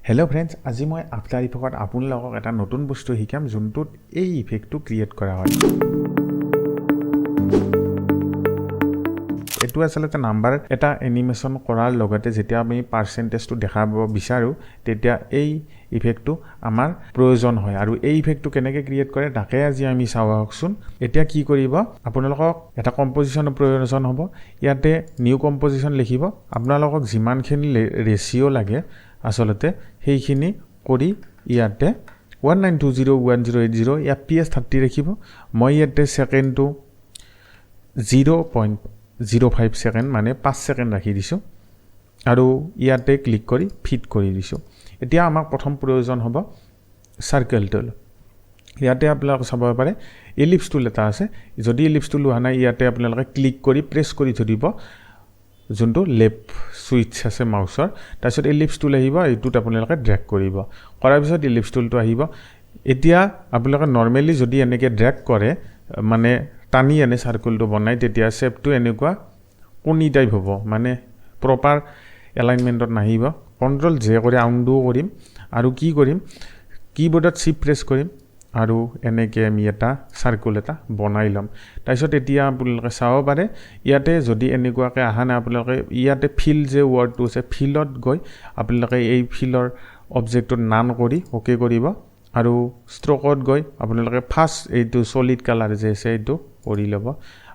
Hello' friends, আজি মই after ইফেক্টত আপোনালোকক এটা নতুন বস্তু শিকাম যোনটোত এই ইফেক্টটো ক্ৰিয়েট কৰা হয়। এইটো আচলতে নাম্বাৰ এটা এনিমেশ্যন কৰাৰ লগতে যেতিয়া আমি পাৰ্চেণ্টেজটো দেখাব বিচাৰোঁ তেতিয়া এই ইফেক্টটো আমাৰ প্ৰয়োজন হয় আৰু এই ইফেক্টটো কেনেকৈ ক্ৰিয়েট কৰে তাকে আজি আমি চাওঁ আহকচোন। এতিয়া কি কৰিব, আপোনালোকক এটা কম্পজিশ্যনৰ প্ৰয়োজন হ'ব। ইয়াতে নিউ কম্পজিশ্যন লিখিব। আপোনালোকক যিমানখিনি ৰেচিঅ' লাগে আচলতে সেইখিনি কৰি ইয়াতে 19201080 FPS 30 ৰাখিব। মই ইয়াতে ছেকেণ্ডটো 0.05 ছেকেণ্ড মানে 5 ছেকেণ্ড ৰাখি দিছোঁ আৰু ইয়াতে ক্লিক কৰি ফিট কৰি দিছোঁ। এতিয়া আমাক প্ৰথম প্ৰয়োজন হ'ব চাৰ্কেল টুল। ইয়াতে আপোনালোকে চাব পাৰে এলিপ্স টুল এটা আছে। যদি এলিপ্স টুল হোৱা নাই ইয়াতে আপোনালোকে ক্লিক কৰি প্ৰেছ কৰি ধৰিব যোনটো লেফ্ট সুইচ আছে মাউচৰ। তাৰপিছত এলিপ্স টুল আহিব, এইটোত আপোনালোকে ড্ৰেগ কৰিব। কৰাৰ পিছত এলিপ্স টুলটো আহিব। এতিয়া আপোনালোকে নৰ্মেলি যদি এনেকৈ ড্ৰেগ কৰে মানে টানি আনে চাৰ্কেলটো বনাই তেতিয়া শ্বেপটো এনেকুৱা কণী টাইপ হ'ব, মানে প্ৰপাৰ এলাইনমেণ্টত নাহিব। কণ্ট্ৰল জে কৰি আউণ্ডো কৰিম আৰু কি কৰিম, কীবৰ্ডত চিফ্ট প্ৰেছ কৰিম আৰু এনেকৈ আমি এটা চাৰ্কুল এটা বনাই ল'ম। তাৰপিছত এতিয়া আপোনালোকে চাব পাৰে ইয়াতে যদি এনেকুৱাকৈ অহা নাই আপোনালোকে ইয়াতে ফিল যে ৱৰ্ডটো আছে ফিলত গৈ আপোনালোকে এই ফিলৰ অবজেক্টটোত নান কৰি অ'কে কৰিব আৰু ষ্ট্ৰকত গৈ আপোনালোকে ফাৰ্ষ্ট এইটো ছলিড কালাৰ যে আছে এইটো কৰি ল'ব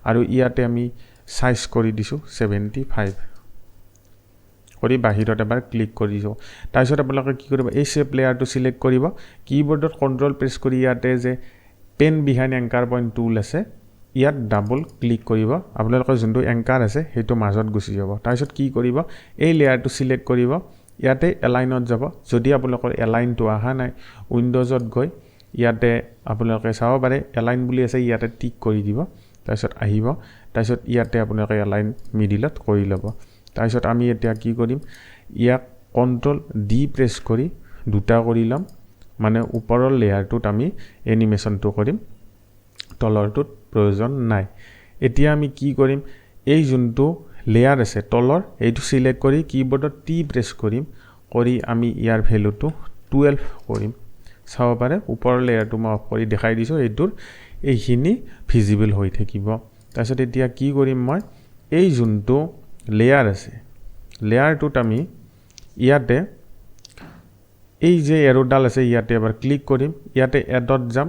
আৰু ইয়াতে আমি চাইজ কৰি দিছোঁ 75 কৰি বাহিৰত এবাৰ ক্লিক কৰি দিছোঁ। তাৰপিছত আপোনালোকে কি কৰিব, এই শ্বেপ লেয়াৰটো চিলেক্ট কৰিব, কীবৰ্ডত কণ্ট্ৰল প্ৰেছ কৰি ইয়াতে যে পেন বিহাইণ্ড এংকাৰ পইণ্ট টুল আছে ইয়াত ডাবল ক্লিক কৰিব। আপোনালোকৰ যোনটো এংকাৰ আছে সেইটো মাজত গুচি যাব। তাৰপিছত কি কৰিব, এই লেয়াৰটো চিলেক্ট কৰিব, ইয়াতে এলাইনত যাব। যদি আপোনালোকৰ এলাইনটো অহা নাই উইণ্ড'জত গৈ ইয়াতে আপোনালোকে চাব পাৰে এলাইন বুলি আছে, ইয়াতে টিক কৰি দিব। তাৰপিছত আহিব, তাৰপিছত ইয়াতে আপোনালোকে এলাইন মিডিলত কৰি ল'ব। তাৰপিছত আমি এতিয়া কি কৰিম, ইয়াক কণ্ট্ৰল ডি প্ৰেছ কৰি দুটা কৰি ল'ম, মানে ওপৰৰ লেয়াৰটোত আমি এনিমেশ্যনটো কৰিম, তলৰটোত প্ৰয়োজন নাই। এতিয়া আমি কি কৰিম, এই যোনটো লেয়াৰ আছে তলৰ এইটো চিলেক্ট কৰি কীবৰ্ডত টি প্ৰেছ কৰিম, কৰি আমি ইয়াৰ ভেলুটো 12 কৰিম। চাব পাৰে ওপৰৰ লেয়াৰটো মই অফ কৰি দেখাই দিছোঁ, এইটোৰ এইখিনি ভিজিবল হৈ থাকিব। তাৰপিছত এতিয়া কি কৰিম, মই এই যোনটো লেয়াৰ আছে লেয়াৰটোত আমি ইয়াতে এই যে এৰোডাল আছে ইয়াতে এবাৰ ক্লিক কৰিম, ইয়াতে এডত যাম,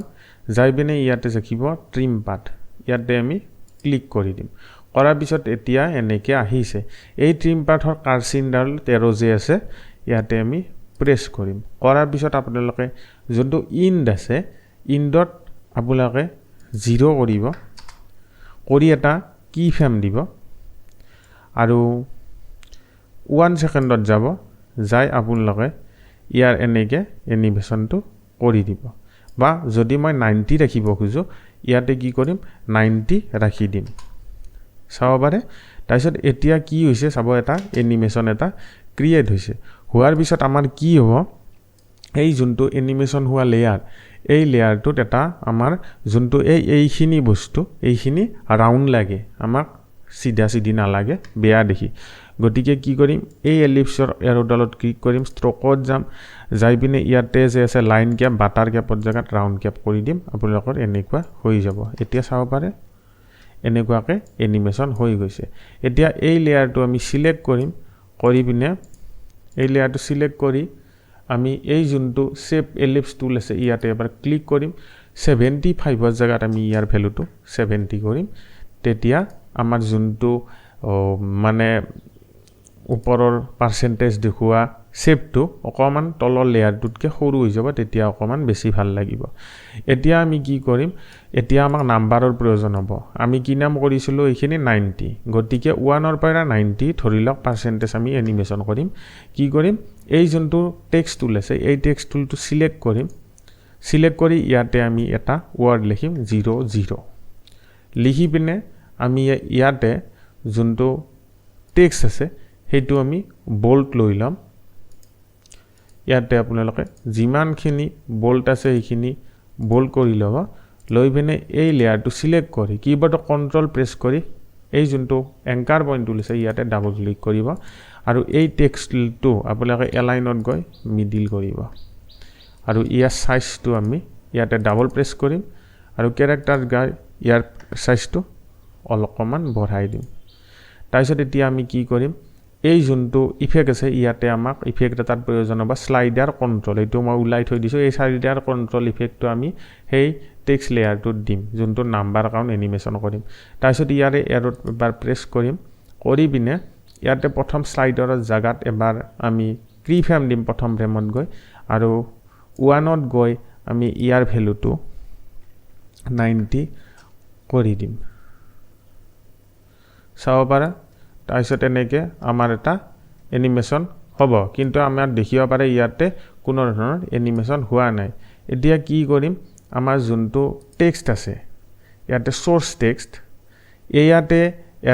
যাই পিনে ইয়াতে দেখিব ট্ৰিম পাথ, ইয়াতে আমি ক্লিক কৰি দিম। কৰাৰ পিছত এতিয়া এনেকৈ আহিছে। এই ট্ৰিম পাথৰ কাৰ্চিনডাল 13 যে আছে ইয়াতে আমি প্ৰেছ কৰিম। কৰাৰ পিছত আপোনালোকে যোনটো ইণ্ড আছে ইণ্ডত আপোনালোকে 0 কৰিব, কৰি এটা কি ফ্ৰেম দিব আৰু 1 ছেকেণ্ডত যাব, যাই আপোনালোকে ইয়াৰ এনেকৈ এনিমেশ্যনটো কৰি দিব। বা যদি মই 90 ৰাখিব খোজোঁ ইয়াতে কি কৰিম 90 ৰাখি দিম, চাব পাৰে। তাৰপিছত এতিয়া কি হৈছে চাব, এটা এনিমেশ্যন এটা ক্ৰিয়েট হৈছে। হোৱাৰ পিছত আমাৰ কি হ'ব, এই যোনটো এনিমেশ্যন হোৱা লেয়াৰ এই লেয়াৰটোত এটা আমাৰ যোনটো এইখিনি বস্তু এইখিনি ৰাউণ্ড লাগে, আমাক চিধা চিধি নালাগে, বেয়া দেখি। গতিকে কি কৰিম, এই এলিপ্সৰ এৰোডালত ক্লিক কৰিম, ষ্ট্ৰকত যাম, যাই পিনে ইয়াতে যে আছে লাইন কেপ বাটাৰ কেপৰ জেগাত ৰাউণ্ড কেপ কৰি দিম, আপোনালোকৰ এনেকুৱা হৈ যাব। এতিয়া চাব পাৰে এনেকুৱাকৈ এনিমেশ্যন হৈ গৈছে। এতিয়া এই লেয়াৰটো আমি চিলেক্ট কৰিম, কৰি পিনে এই লেয়াৰটো চিলেক্ট কৰি আমি এই যোনটো শ্বেপ এলিপ্স টুল আছে ইয়াতে এবাৰ ক্লিক কৰিম, 75ৰ জেগাত আমি ইয়াৰ ভেলুটো 70 কৰিম। তেতিয়া আমাৰ যোনটো মানে ওপৰৰ পাৰ্চেণ্টেজ দেখুওৱা শ্বেপটো অকণমান তলৰ লেয়াৰটোতকৈ সৰু হৈ যাব, তেতিয়া অকণমান বেছি ভাল লাগিব। এতিয়া আমি কি কৰিম, এতিয়া আমাক নাম্বাৰৰ প্ৰয়োজন হ'ব। আমি কি নাম কৰিছিলোঁ এইখিনি 90, গতিকে 1ৰ পৰা 90 ধৰি লওক পাৰ্চেণ্টেজ আমি এনিমেশ্যন কৰিম। কি কৰিম, এই যোনটো টেক্সট টুল আছে এই টেক্সট টুলটো চিলেক্ট কৰিম, চিলেক্ট কৰি ইয়াতে আমি এটা ৱৰ্ড লিখিম 00, লিখি পিনে আমি ইয়াতে যোনটো টেক্সট আছে সেইটো আমি বোল্ড লৈ ল'ম। ইয়াতে আপোনালোকে যিমানখিনি বোল্ড আছে সেইখিনি বোল্ড কৰি ল'ব, লৈ পিনে এই লেয়াৰটো চিলেক্ট কৰি কীবৰ্ডত কণ্ট্ৰল প্ৰেছ কৰি এই যোনটো এংকাৰ পইণ্ট টুল আছে ইয়াতে ডাবল ক্লিক কৰিব আৰু এই টেক্সটটো আপোনালোকে এলাইনত গৈ মিডিল কৰিব আৰু ইয়াৰ সাইজটো আমি ইয়াতে ডাবল প্ৰেছ কৰিম আৰু ক্যাৰেক্টাৰ গাই ইয়াৰ সাইজটো অলপমান বঢ়াই দিম তাৰপিছত এতিয়া আমি কি কৰিম এই যোনটো ইফেক্ট আছে ইয়াতে আমাক ইফেক্ট এটাৰ প্ৰয়োজন হ'ব স্লাইডাৰ কন্ট্ৰোল এইটো মই উলাই থৈ দিছো এই স্লাইডাৰ কন্ট্ৰোল ইফেক্টটো আমি সেই টেক্সট লেয়াৰটোত দিম যোনটো নাম্বাৰ কাউন্ট এনিমেশন কৰিম তাৰপিছত ইয়াৰে এৰোত এবাৰ প্ৰেছ কৰিম কৰি বিনে ইয়াতে প্ৰথম স্লাইডাৰৰ জাগাত এবাৰ আমি কি ফ্ৰেম দিম প্ৰথম ফ্ৰেমত গৈ আৰু 1ত গৈ আমি ইয়াৰ ভ্যালুটো 90 কৰি দিম চাও পাৰা তাৰপিছত এনেকে আমাৰ এটা এনিমেশন হ'ব কিন্তু আমাৰ দেখিব পাৰে ইয়াতে কোনো ধৰণৰ এনিমেশন হোৱা নাই এতিয়া কি কৰিম আমাৰ যোনটো টেক্সট আছে ইয়াতে সোৰ্স টেক্সট ইয়াতে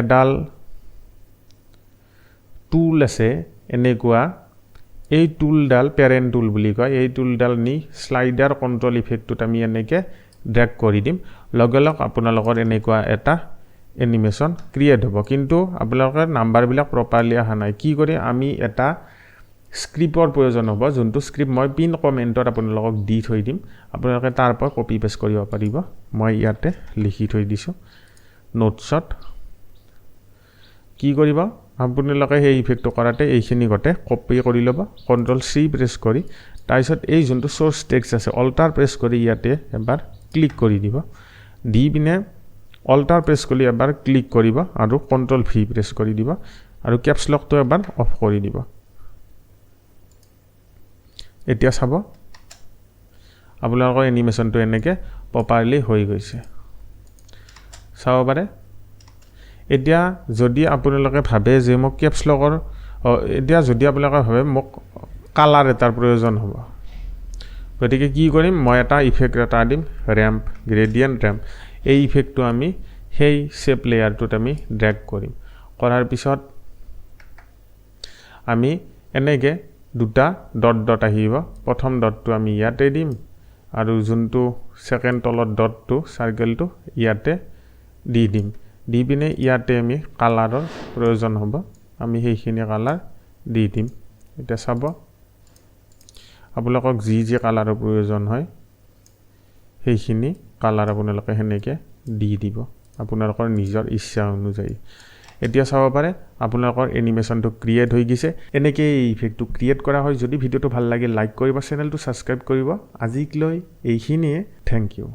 এডাল টুল আছে এনেকুৱা এই টুলডাল প্যাৰেন্ট টুল বুলি কয় এই টুলডাল নি স্লাইডাৰ কন্ট্ৰোল ইফেক্টত আমি এনেকে ড্ৰেগ কৰি দিম লগলগ আপোনালোকৰ এনেকুৱা এটা এনিমেশন ক্ৰিয়েট হ'ব কিন্তু আপোনালোকৰ নাম্বাৰবিলাক প্ৰপাৰলি আহা নাই কি কৰি আমি এটা স্ক্ৰিপ্টৰ প্ৰয়োজন হ'ব যোনটো স্ক্ৰিপ্ট মই পিন কমেন্টত আপোনালোকক দি থৈ দিম আপোনালোকে তাৰ পৰা কপি পেষ্ট কৰিব পাৰিব মই ইয়াতে লিখি থৈ দিছো নোটছত কি কৰিব আপোনালোকে এই ইফেক্টটো কৰাতে এইখিনি গতে কপি কৰি লব কন্ট্ৰোল সি প্ৰেছ কৰি তাৰপিছত এই যোনটো সোৰ্স টেক্সট আছে অল্টাৰ প্ৰেছ কৰি ইয়াতে এবাৰ ক্লিক কৰি দিব দি বিনে অল্টাৰ প্ৰেছ কৰি এবাৰ ক্লিক কৰিব আৰু কন্ট্ৰোল ভি প্ৰেছ কৰি দিব আৰু ক্যাপছ লকটো এবাৰ অফ কৰি দিব এতিয়া চাব আপোনালোকৰ এনিমেশনটো এনেকে প্ৰপাৰলি হৈ গৈছে চাব পাৰে এতিয়া যদি আপোনালোকে ভাবে যে মোক ক্যাপছ লকৰ এতিয়া যদি আপোনালোকে ভাবে মোক কালাৰ এটাৰ প্ৰয়োজন হ'ব গতিকে কি কৰিম মই এটা ইফেক্ট এটা দিম ৰ্যাম্প গ্ৰেডিয়েন্ট ৰ্যাম্প এই ইফেক্টটো আমি সেই শেপ লেয়াৰটোত আমি ড্ৰেগ কৰিম কৰাৰ পিছত আমি এনেকে দুটা ডট ডট আহিব প্ৰথম ডটটো আমি ইয়াতে দিম আৰু যোনটো সেকেন্ড তলত ডটটো সাৰ্কেলটো ইয়াতে দি দিম দি বিনে ইয়াতে আমি কালাৰৰ প্ৰয়োজন হ'ব আমি সেইখিনি কালাৰ দি দিম এটা চাব আপোনালোকক যি কালাৰৰ প্ৰয়োজন হয় সেইখিনি কালাৰ আপোনালোকে হেনেকে দি দিব আপোনালোকৰ নিজৰ ইচ্ছা অনুযায়ী এতিয়া চাব পাৰে আপোনালোকৰ এনিমেশনটো ক্ৰিয়েট হৈ গৈছে এনেকে এই ইফেক্টটো ক্ৰিয়েট কৰা হয় যদি ভিডিওটো ভাল লাগে লাইক কৰিব চেনেলটো সাবস্ক্ৰাইব কৰিব আজিকলৈ এইখিনিয়ে থ্যাংক ইউ